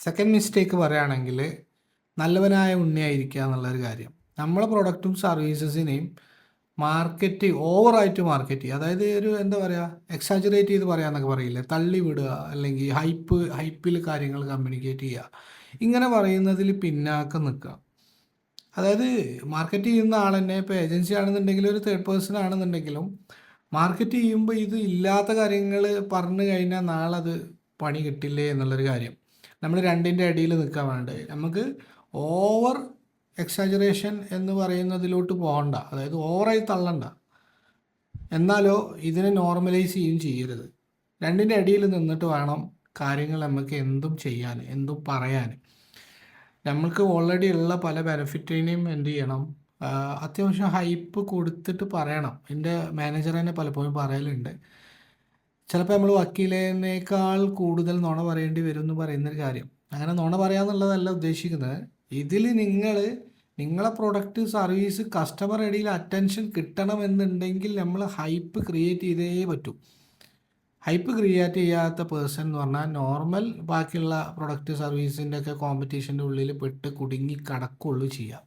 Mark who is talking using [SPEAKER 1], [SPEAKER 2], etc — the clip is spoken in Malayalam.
[SPEAKER 1] സെക്കൻഡ് മിസ്റ്റേക്ക് പറയുകയാണെങ്കിൽ നല്ലവനായ ഉണ്ണിയായിരിക്കുക എന്നുള്ളൊരു കാര്യം. നമ്മളെ പ്രൊഡക്റ്റും സർവീസസിനെയും ഓവറായിട്ട് മാർക്കറ്റ് ചെയ്യുക. അതായത് ഒരു എന്താ പറയുക, എക്സാജറേറ്റ് ചെയ്ത് പറയാമെന്നൊക്കെ പറയില്ലേ, തള്ളി വിടുക, അല്ലെങ്കിൽ ഹൈപ്പിൽ കാര്യങ്ങൾ കമ്മ്യൂണിക്കേറ്റ് ചെയ്യുക. ഇങ്ങനെ പറയുന്നതിൽ പിന്നാക്കം നിൽക്കുക. അതായത് മാർക്കറ്റ് ചെയ്യുന്ന ആൾ തന്നെ, ഇപ്പോൾ ഏജൻസി ആണെന്നുണ്ടെങ്കിലും ഒരു തേർഡ് പേഴ്സൺ ആണെന്നുണ്ടെങ്കിലും മാർക്കറ്റ് ചെയ്യുമ്പോൾ ഇത് ഇല്ലാത്ത കാര്യങ്ങൾ പറഞ്ഞു കഴിഞ്ഞാൽ നാളെ അത് പണി കിട്ടില്ലേ എന്നുള്ളൊരു കാര്യം. നമ്മൾ രണ്ടിൻ്റെ അടിയിൽ നിൽക്കാൻ വേണ്ടത്. നമുക്ക് ഓവർ എക്സാജറേഷൻ എന്ന് പറയുന്നതിലോട്ട് പോകണ്ട, അതായത് ഓവറായി തള്ളണ്ട, എന്നാലോ ഇതിനെ നോർമലൈസ് ചെയ്യരുത്. രണ്ടിൻ്റെ അടിയിൽ നിന്നിട്ട് വേണം കാര്യങ്ങൾ നമുക്ക് എന്തും ചെയ്യാൻ, എന്തും പറയാൻ. നമ്മൾക്ക് ഓൾറെഡി ഉള്ള പല ബെനിഫിറ്റിനെയും എന്ത് ചെയ്യണം, അത്യാവശ്യം ഹൈപ്പ് കൊടുത്തിട്ട് പറയണം. എൻ്റെ മാനേജർ തന്നെ പലപ്പോഴും പറയലുണ്ട്, ചിലപ്പോൾ നമ്മൾ വക്കീലിനേക്കാൾ കൂടുതൽ നുണ പറയേണ്ടി വരും എന്ന് പറയുന്നൊരു കാര്യം. അങ്ങനെ നുണ പറയാന്നുള്ളതല്ല ഉദ്ദേശിക്കുന്നത്. ഇതിൽ നിങ്ങളെ പ്രൊഡക്റ്റ് സർവീസ് കസ്റ്റമർ ഇടയിൽ അറ്റൻഷൻ കിട്ടണമെന്നുണ്ടെങ്കിൽ നമ്മൾ ഹൈപ്പ് ക്രിയേറ്റ് ചെയ്തേ പറ്റൂ. ഹൈപ്പ് ക്രിയേറ്റ് ചെയ്യാത്ത പേഴ്സൺ എന്ന് പറഞ്ഞാൽ നോർമൽ ബാക്കിയുള്ള പ്രൊഡക്റ്റ് സർവീസിൻ്റെ ഒക്കെ കോമ്പറ്റീഷൻ്റെ ഉള്ളിൽ പെട്ട് കുടുങ്ങി കിടക്കുള്ളൂ ചെയ്യുക.